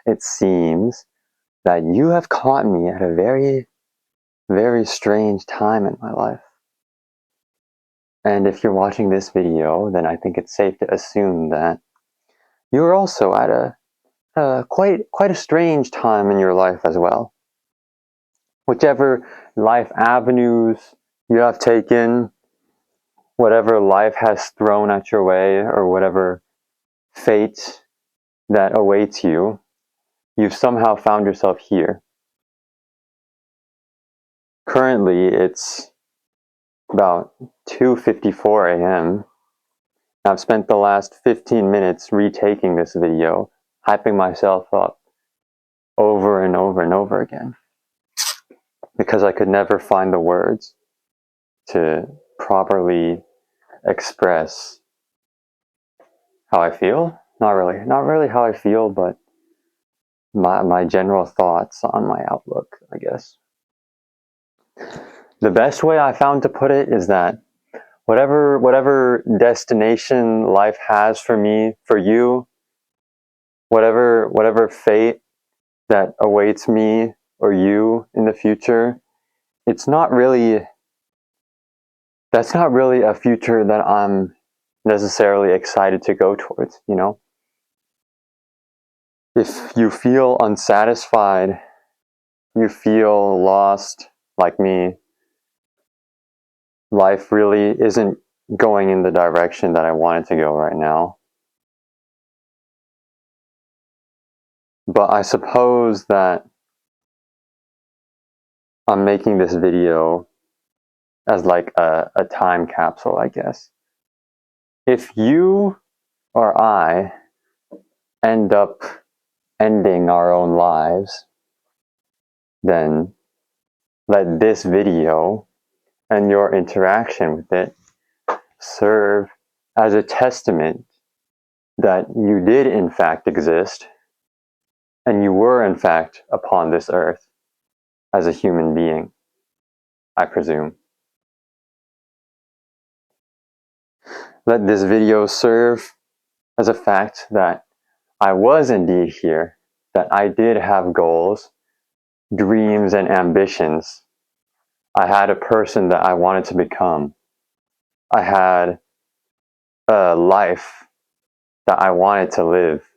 It seems that you have caught me at a very, very strange time in my life. And if you're watching this video, then I think it's safe to assume that you're also at quite a strange time in your life as well. Whichever life avenues you have taken, whatever life has thrown at your way, or whatever fate that awaits you, you've somehow found yourself here. Currently, it's about 2:54 a.m. I've spent the last 15 minutes retaking this video, hyping myself up over and over and over again, because I could never find the words to properly express how I feel. Not really how I feel, but my general thoughts on my outlook, I guess. The best way I found to put it is that whatever destination life has for me, for you, whatever fate that awaits me or you in the future, that's not really a future that I'm necessarily excited to go towards, you know? If you feel unsatisfied, you feel lost like me, life really isn't going in the direction that I want it to go right now. But I suppose that I'm making this video as like a time capsule, I guess. If you or I end up ending our own lives, then let this video and your interaction with it serve as a testament that you did in fact exist, and you were in fact upon this earth as a human being, I presume. Let this video serve as a fact that I was indeed here, that I did have goals, dreams, and ambitions. I had a person that I wanted to become. I had a life that I wanted to live.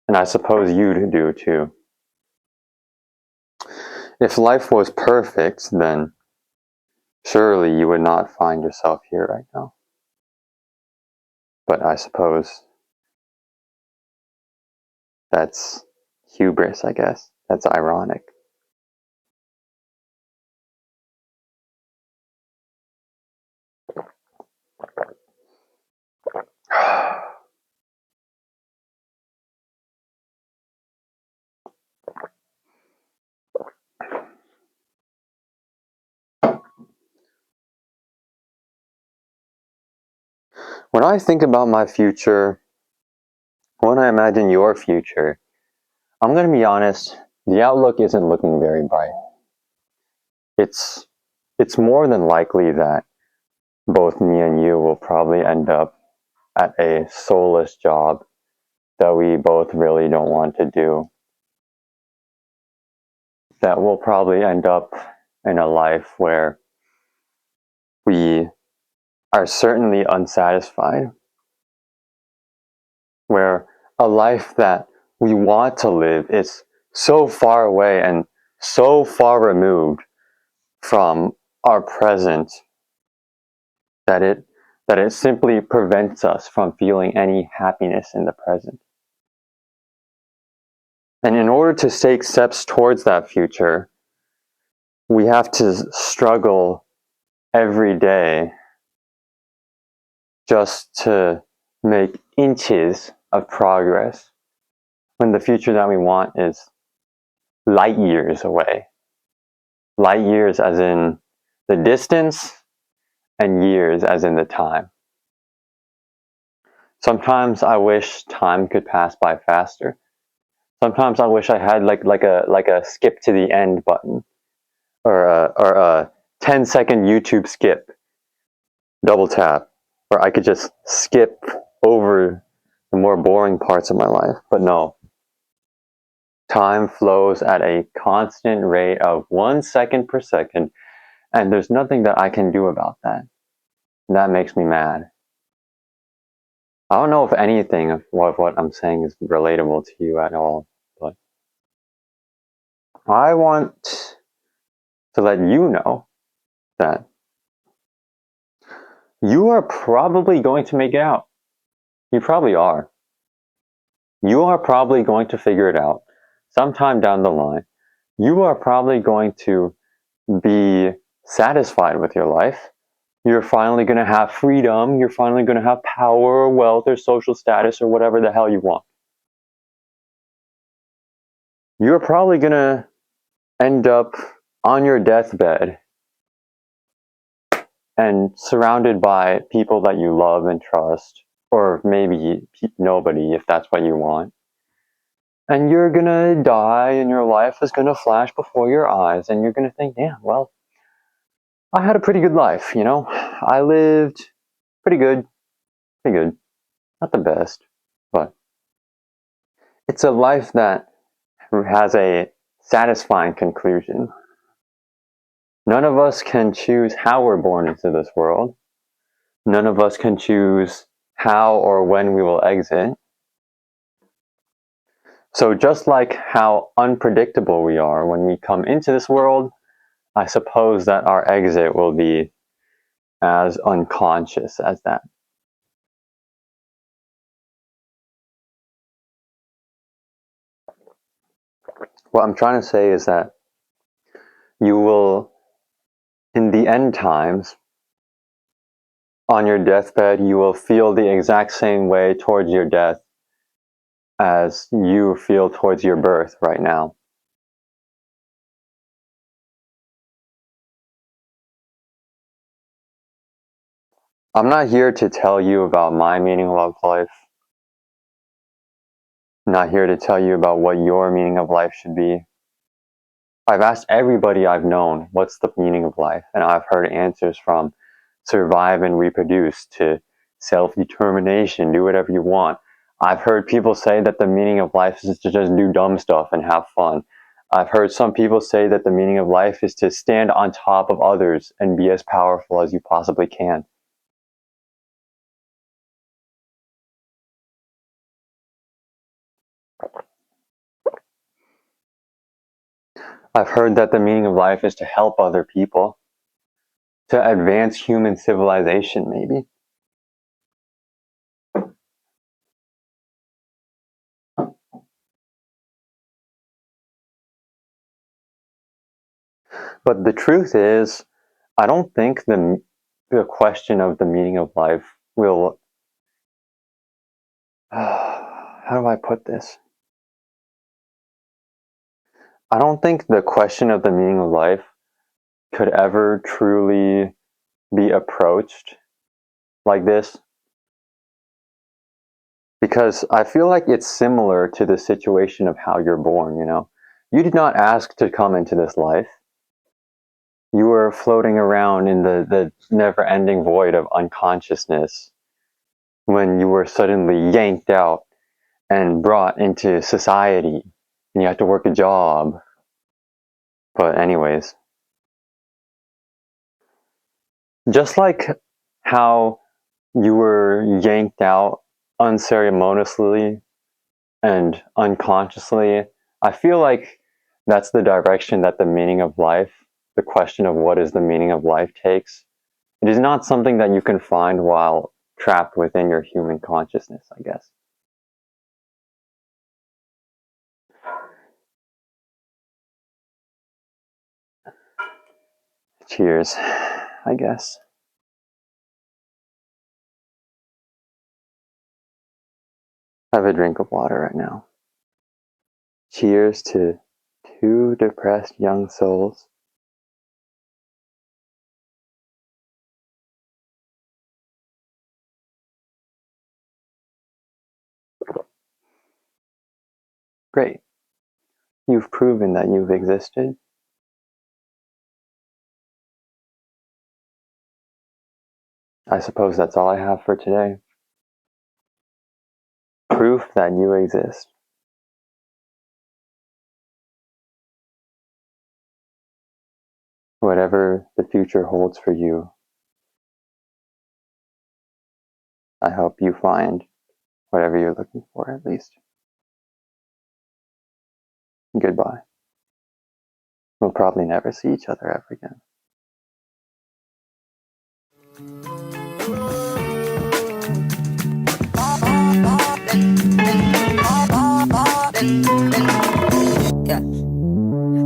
And I suppose you do too. If life was perfect, then surely you would not find yourself here right now. But I suppose that's hubris, I guess. That's ironic. When I think about my future, when I imagine your future, I'm going to be honest, the outlook isn't looking very bright. It's more than likely that both me and you will probably end up at a soulless job that we both really don't want to do. That we'll probably end up in a life where we are certainly unsatisfied, where a life that we want to live is so far away and so far removed from our present that it simply prevents us from feeling any happiness in the present. And in order to take steps towards that future, we have to struggle every day just to make inches of progress when the future that we want is light years away. Light years as in The distance and years as in the time. Sometimes I wish time could pass by faster. Sometimes I wish I had like a skip to the end button, or a 10-second YouTube skip, double tap, where I could just skip over the more boring parts of my life. But no, time flows at a constant rate of 1 second per second, and there's nothing that I can do about that. That makes me mad. I don't know if anything of what I'm saying is relatable to you at all, but I want to let you know that you are probably going to make it out. You probably are. You are probably going to figure it out sometime down the line. You are probably going to be satisfied with your life. You're finally going to have freedom. You're finally going to have power or wealth or social status or whatever the hell you want. You're probably going to end up on your deathbed and surrounded by people that you love and trust, or maybe nobody if that's what you want. And you're going to die and your life is going to flash before your eyes and you're going to think, damn, well, I had a pretty good life, you know? I lived pretty good. Pretty good. Not the best, but it's a life that has a satisfying conclusion. None of us can choose how we're born into this world. None of us can choose how or when we will exit. So just like how unpredictable we are when we come into this world, I suppose that our exit will be as unconscious as that. What I'm trying to say is that you will, in the end times, on your deathbed, you will feel the exact same way towards your death as you feel towards your birth right now. I'm not here to tell you about my meaning of life. I'm not here to tell you about what your meaning of life should be. I've asked everybody I've known, what's the meaning of life? And I've heard answers from survive and reproduce to self-determination, do whatever you want. I've heard people say that the meaning of life is to just do dumb stuff and have fun. I've heard some people say that the meaning of life is to stand on top of others and be as powerful as you possibly can. I've heard that the meaning of life is to help other people, to advance human civilization, maybe. But the truth is, I don't think the question of the meaning of life will. How do I put this? I don't think the question of the meaning of life could ever truly be approached like this. Because I feel like it's similar to the situation of how you're born, you know? You did not ask to come into this life. You were floating around in the never-ending void of unconsciousness when you were suddenly yanked out and brought into society and you had to work a job. But anyways, just like how you were yanked out unceremoniously and unconsciously, I feel like that's the direction that the meaning of life, the question of what is the meaning of life takes. It is not something that you can find while trapped within your human consciousness, I guess. Cheers, I guess. Have a drink of water right now. Cheers to two depressed young souls Great. You've proven that you've existed. I suppose that's all I have for today. Proof that you exist. Whatever the future holds for you, I hope you find whatever you're looking for, at least. Goodbye. We'll probably never see each other ever again. Yeah.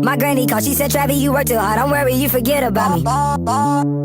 My granny called, she said, Travis, you work too hard. Don't worry, you forget about me.